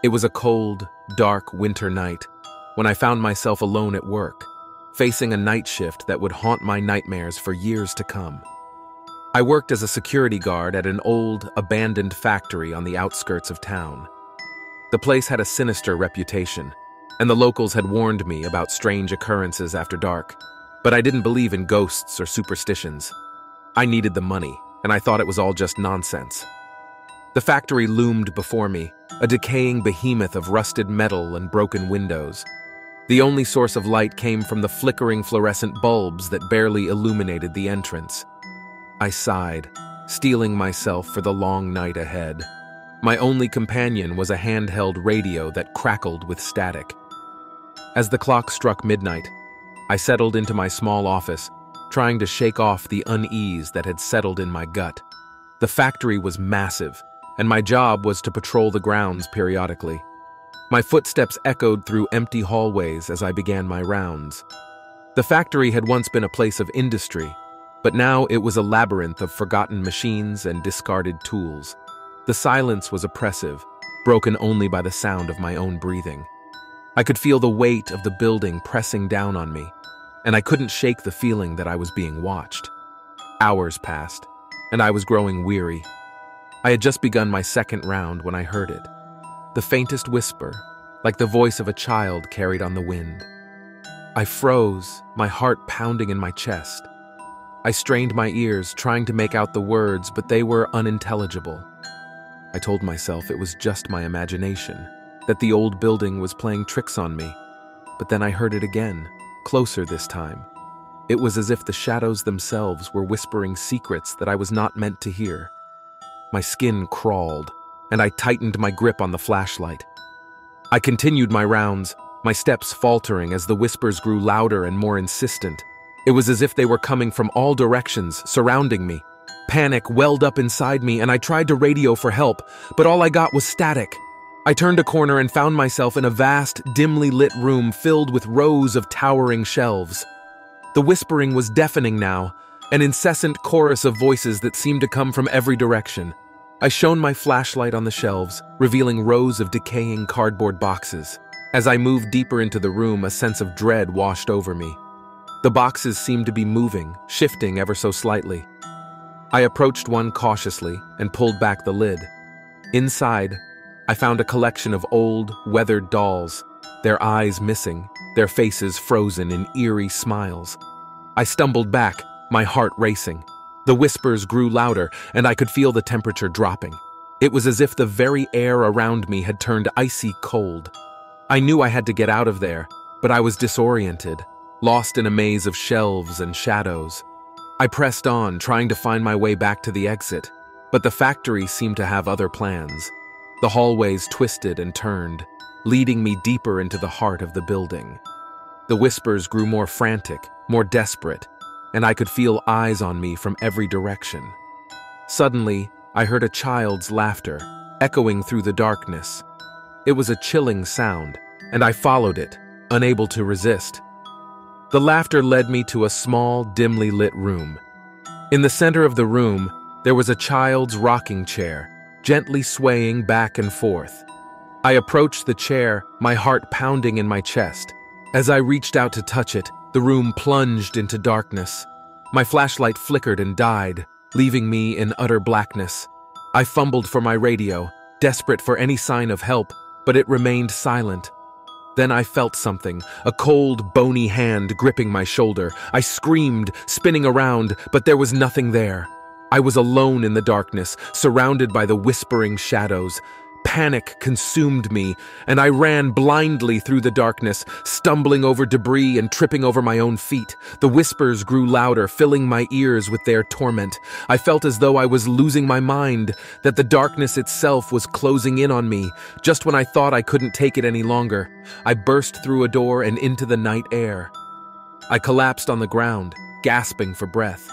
It was a cold, dark winter night when I found myself alone at work, facing a night shift that would haunt my nightmares for years to come. I worked as a security guard at an old, abandoned factory on the outskirts of town. The place had a sinister reputation, and the locals had warned me about strange occurrences after dark, but I didn't believe in ghosts or superstitions. I needed the money, and I thought it was all just nonsense. The factory loomed before me, a decaying behemoth of rusted metal and broken windows. The only source of light came from the flickering fluorescent bulbs that barely illuminated the entrance. I sighed, steeling myself for the long night ahead. My only companion was a handheld radio that crackled with static. As the clock struck midnight, I settled into my small office, trying to shake off the unease that had settled in my gut. The factory was massive, and my job was to patrol the grounds periodically. My footsteps echoed through empty hallways as I began my rounds. The factory had once been a place of industry, but now it was a labyrinth of forgotten machines and discarded tools. The silence was oppressive, broken only by the sound of my own breathing. I could feel the weight of the building pressing down on me, and I couldn't shake the feeling that I was being watched. Hours passed, and I was growing weary. I had just begun my second round when I heard it. The faintest whisper, like the voice of a child carried on the wind. I froze, my heart pounding in my chest. I strained my ears, trying to make out the words, but they were unintelligible. I told myself it was just my imagination, that the old building was playing tricks on me. But then I heard it again, closer this time. It was as if the shadows themselves were whispering secrets that I was not meant to hear. My skin crawled, and I tightened my grip on the flashlight. I continued my rounds, my steps faltering as the whispers grew louder and more insistent. It was as if they were coming from all directions, surrounding me. Panic welled up inside me, and I tried to radio for help, but all I got was static. I turned a corner and found myself in a vast, dimly lit room filled with rows of towering shelves. The whispering was deafening now, an incessant chorus of voices that seemed to come from every direction. I shone my flashlight on the shelves, revealing rows of decaying cardboard boxes. As I moved deeper into the room, a sense of dread washed over me. The boxes seemed to be moving, shifting ever so slightly. I approached one cautiously and pulled back the lid. Inside, I found a collection of old, weathered dolls, their eyes missing, their faces frozen in eerie smiles. I stumbled back, my heart racing. The whispers grew louder, and I could feel the temperature dropping. It was as if the very air around me had turned icy cold. I knew I had to get out of there, but I was disoriented, lost in a maze of shelves and shadows. I pressed on, trying to find my way back to the exit, but the factory seemed to have other plans. The hallways twisted and turned, leading me deeper into the heart of the building. The whispers grew more frantic, more desperate, and I could feel eyes on me from every direction. Suddenly, I heard a child's laughter, echoing through the darkness. It was a chilling sound, and I followed it, unable to resist. The laughter led me to a small, dimly lit room. In the center of the room, there was a child's rocking chair, gently swaying back and forth. I approached the chair, my heart pounding in my chest. As I reached out to touch it, the room plunged into darkness. My flashlight flickered and died, leaving me in utter blackness. I fumbled for my radio, desperate for any sign of help, but it remained silent. Then I felt something, a cold, bony hand gripping my shoulder. I screamed, spinning around, but there was nothing there. I was alone in the darkness, surrounded by the whispering shadows. Panic consumed me, and I ran blindly through the darkness, stumbling over debris and tripping over my own feet. The whispers grew louder, filling my ears with their torment. I felt as though I was losing my mind, that the darkness itself was closing in on me. Just when I thought I couldn't take it any longer, I burst through a door and into the night air. I collapsed on the ground, gasping for breath.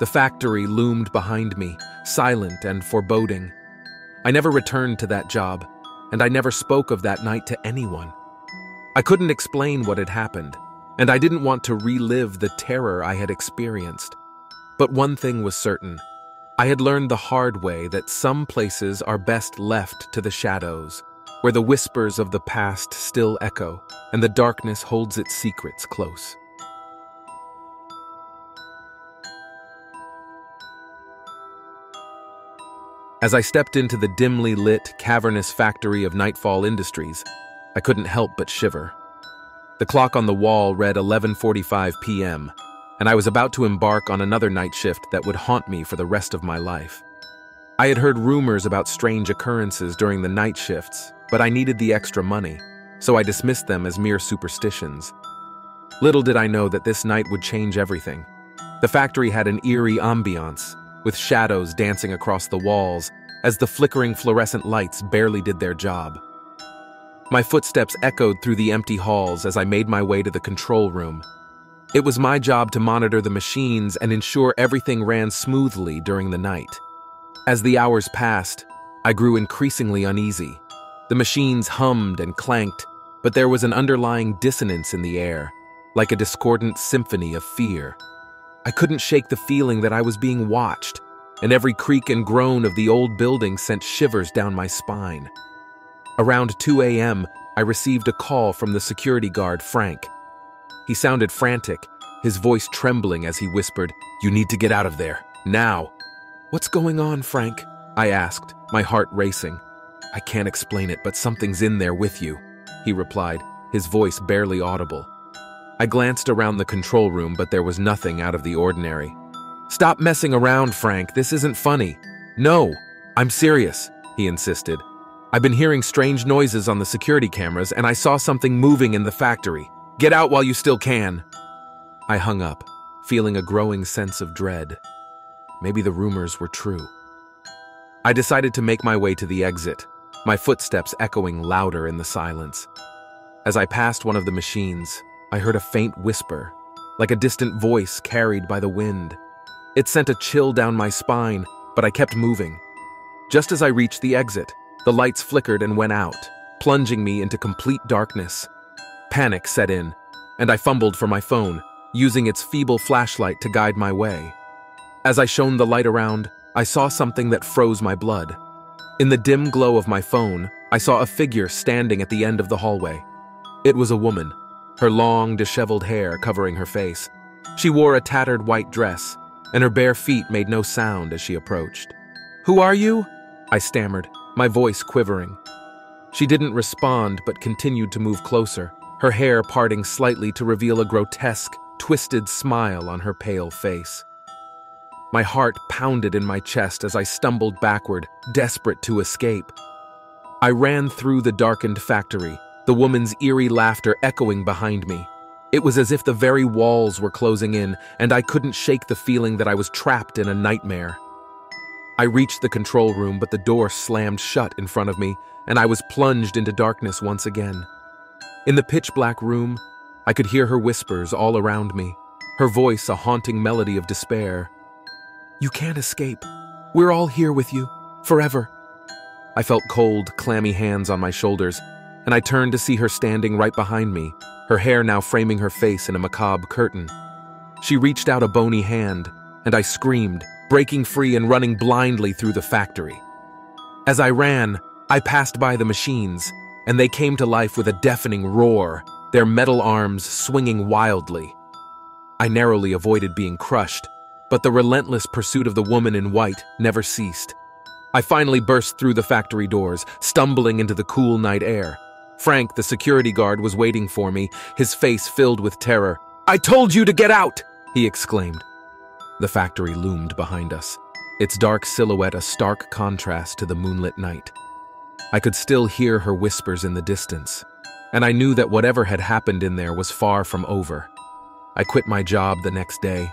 The factory loomed behind me, silent and foreboding. I never returned to that job, and I never spoke of that night to anyone. I couldn't explain what had happened, and I didn't want to relive the terror I had experienced. But one thing was certain. I had learned the hard way that some places are best left to the shadows. where the whispers of the past still echo and the darkness holds its secrets close. As I stepped into the dimly lit, cavernous factory of Nightfall Industries, I couldn't help but shiver. The clock on the wall read 11:45 p.m., and I was about to embark on another night shift that would haunt me for the rest of my life. I had heard rumors about strange occurrences during the night shifts, but I needed the extra money, so I dismissed them as mere superstitions. Little did I know that this night would change everything. The factory had an eerie ambiance, with shadows dancing across the walls as the flickering fluorescent lights barely did their job. My footsteps echoed through the empty halls as I made my way to the control room. It was my job to monitor the machines and ensure everything ran smoothly during the night. As the hours passed, I grew increasingly uneasy. The machines hummed and clanked, but there was an underlying dissonance in the air, like a discordant symphony of fear. I couldn't shake the feeling that I was being watched, and every creak and groan of the old building sent shivers down my spine. Around 2 a.m., I received a call from the security guard, Frank. He sounded frantic, his voice trembling as he whispered, "You need to get out of there, now." "What's going on, Frank?" I asked, my heart racing. "I can't explain it, but something's in there with you," he replied, his voice barely audible. I glanced around the control room, but there was nothing out of the ordinary. "Stop messing around, Frank. This isn't funny." "No, I'm serious," he insisted. "I've been hearing strange noises on the security cameras, and I saw something moving in the factory. Get out while you still can." I hung up, feeling a growing sense of dread. Maybe the rumors were true. I decided to make my way to the exit, my footsteps echoing louder in the silence. As I passed one of the machines, I heard a faint whisper, like a distant voice carried by the wind. It sent a chill down my spine, but I kept moving. Just as I reached the exit, the lights flickered and went out, plunging me into complete darkness. Panic set in, and I fumbled for my phone, using its feeble flashlight to guide my way. As I shone the light around, I saw something that froze my blood. In the dim glow of my phone, I saw a figure standing at the end of the hallway. It was a woman, her long, disheveled hair covering her face. She wore a tattered white dress, and her bare feet made no sound as she approached. "Who are you?" I stammered, my voice quivering. She didn't respond but continued to move closer, her hair parting slightly to reveal a grotesque, twisted smile on her pale face. My heart pounded in my chest as I stumbled backward, desperate to escape. I ran through the darkened factory, the woman's eerie laughter echoing behind me. It was as if the very walls were closing in, and I couldn't shake the feeling that I was trapped in a nightmare. I reached the control room, but the door slammed shut in front of me, and I was plunged into darkness once again. In the pitch-black room, I could hear her whispers all around me, her voice a haunting melody of despair. "You can't escape. We're all here with you, forever." I felt cold, clammy hands on my shoulders, and I turned to see her standing right behind me, her hair now framing her face in a macabre curtain. She reached out a bony hand, and I screamed, breaking free and running blindly through the factory. As I ran, I passed by the machines, and they came to life with a deafening roar, their metal arms swinging wildly. I narrowly avoided being crushed, but the relentless pursuit of the woman in white never ceased. I finally burst through the factory doors, stumbling into the cool night air. Frank, the security guard, was waiting for me, his face filled with terror. "I told you to get out!" he exclaimed. The factory loomed behind us, its dark silhouette a stark contrast to the moonlit night. I could still hear her whispers in the distance, and I knew that whatever had happened in there was far from over. I quit my job the next day,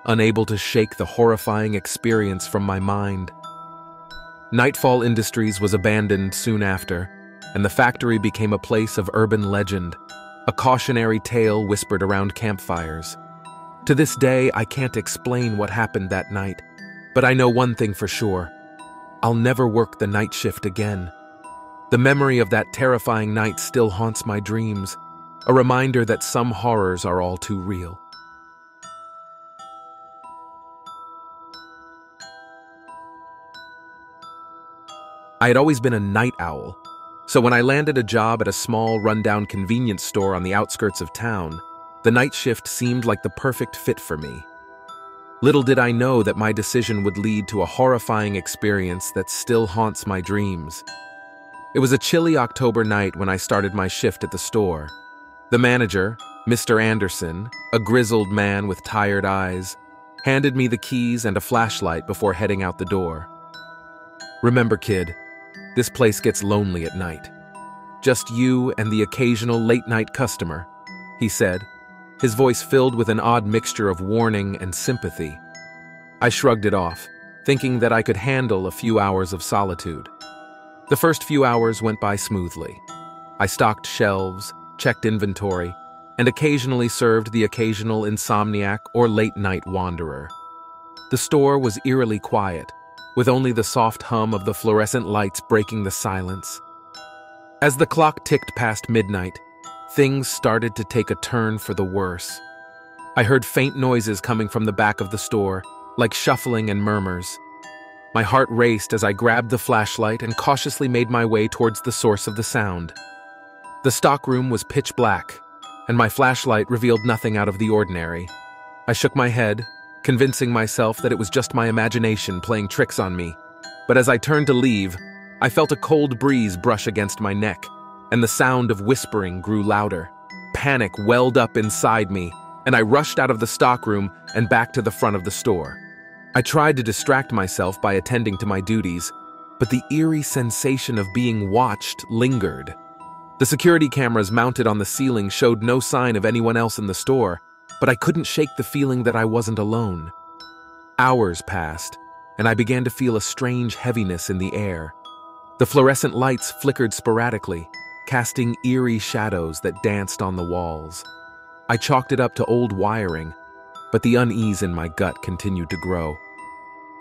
unable to shake the horrifying experience from my mind. Nightfall Industries was abandoned soon after, and the factory became a place of urban legend, a cautionary tale whispered around campfires. To this day, I can't explain what happened that night, but I know one thing for sure. I'll never work the night shift again. The memory of that terrifying night still haunts my dreams, a reminder that some horrors are all too real. I had always been a night owl, So when I landed a job at a small, rundown convenience store on the outskirts of town, the night shift seemed like the perfect fit for me. Little did I know that my decision would lead to a horrifying experience that still haunts my dreams. It was a chilly October night when I started my shift at the store. The manager, Mr. Anderson, a grizzled man with tired eyes, handed me the keys and a flashlight before heading out the door. "Remember, kid, this place gets lonely at night. Just you and the occasional late-night customer," he said, his voice filled with an odd mixture of warning and sympathy. I shrugged it off, thinking that I could handle a few hours of solitude. The first few hours went by smoothly. I stocked shelves, checked inventory, and occasionally served the occasional insomniac or late-night wanderer. The store was eerily quiet, with only the soft hum of the fluorescent lights breaking the silence. As the clock ticked past midnight, things started to take a turn for the worse. I heard faint noises coming from the back of the store, like shuffling and murmurs. My heart raced as I grabbed the flashlight and cautiously made my way towards the source of the sound. The stockroom was pitch black, and my flashlight revealed nothing out of the ordinary. I shook my head, convincing myself that it was just my imagination playing tricks on me. But as I turned to leave, I felt a cold breeze brush against my neck, and the sound of whispering grew louder. Panic welled up inside me, and I rushed out of the stockroom and back to the front of the store. I tried to distract myself by attending to my duties, but the eerie sensation of being watched lingered. The security cameras mounted on the ceiling showed no sign of anyone else in the store, but I couldn't shake the feeling that I wasn't alone. Hours passed, and I began to feel a strange heaviness in the air. The fluorescent lights flickered sporadically, casting eerie shadows that danced on the walls. I chalked it up to old wiring, but the unease in my gut continued to grow.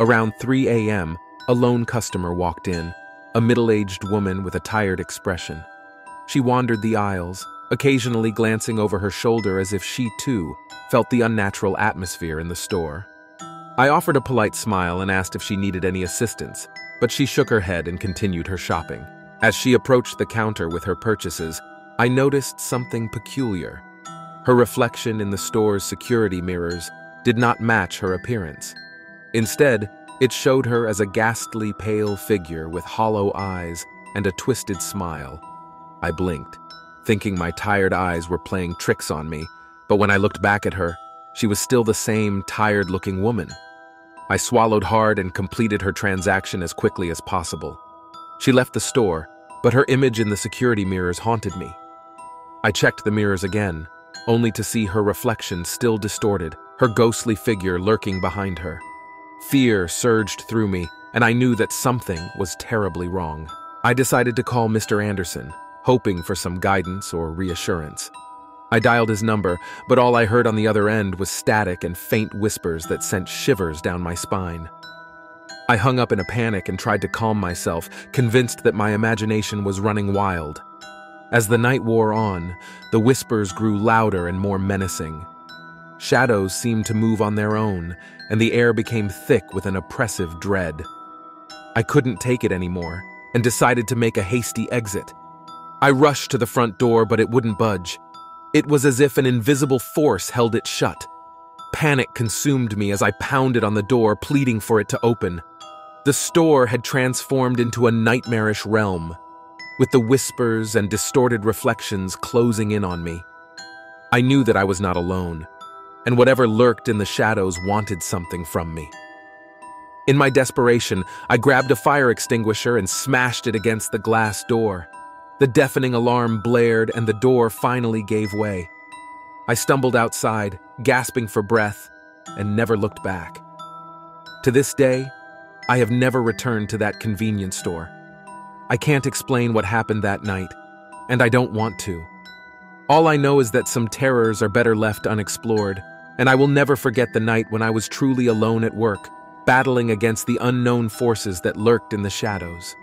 Around 3 a.m., a lone customer walked in, a middle-aged woman with a tired expression. She wandered the aisles, occasionally glancing over her shoulder as if she, too, felt the unnatural atmosphere in the store. I offered a polite smile and asked if she needed any assistance, but she shook her head and continued her shopping. As she approached the counter with her purchases, I noticed something peculiar. Her reflection in the store's security mirrors did not match her appearance. Instead, it showed her as a ghastly pale figure with hollow eyes and a twisted smile. I blinked, thinking my tired eyes were playing tricks on me, but when I looked back at her, she was still the same tired-looking woman. I swallowed hard and completed her transaction as quickly as possible. She left the store, but her image in the security mirrors haunted me. I checked the mirrors again, only to see her reflection still distorted, her ghostly figure lurking behind her. Fear surged through me, and I knew that something was terribly wrong. I decided to call Mr. Anderson, hoping for some guidance or reassurance. I dialed his number, but all I heard on the other end was static and faint whispers that sent shivers down my spine. I hung up in a panic and tried to calm myself, convinced that my imagination was running wild. As the night wore on, the whispers grew louder and more menacing. Shadows seemed to move on their own, and the air became thick with an oppressive dread. I couldn't take it anymore, and decided to make a hasty exit. I rushed to the front door, but it wouldn't budge. It was as if an invisible force held it shut. Panic consumed me as I pounded on the door, pleading for it to open. The store had transformed into a nightmarish realm, with the whispers and distorted reflections closing in on me. I knew that I was not alone, and whatever lurked in the shadows wanted something from me. In my desperation, I grabbed a fire extinguisher and smashed it against the glass door. The deafening alarm blared and the door finally gave way. I stumbled outside, gasping for breath, and never looked back. To this day, I have never returned to that convenience store. I can't explain what happened that night, and I don't want to. All I know is that some terrors are better left unexplored, and I will never forget the night when I was truly alone at work, battling against the unknown forces that lurked in the shadows.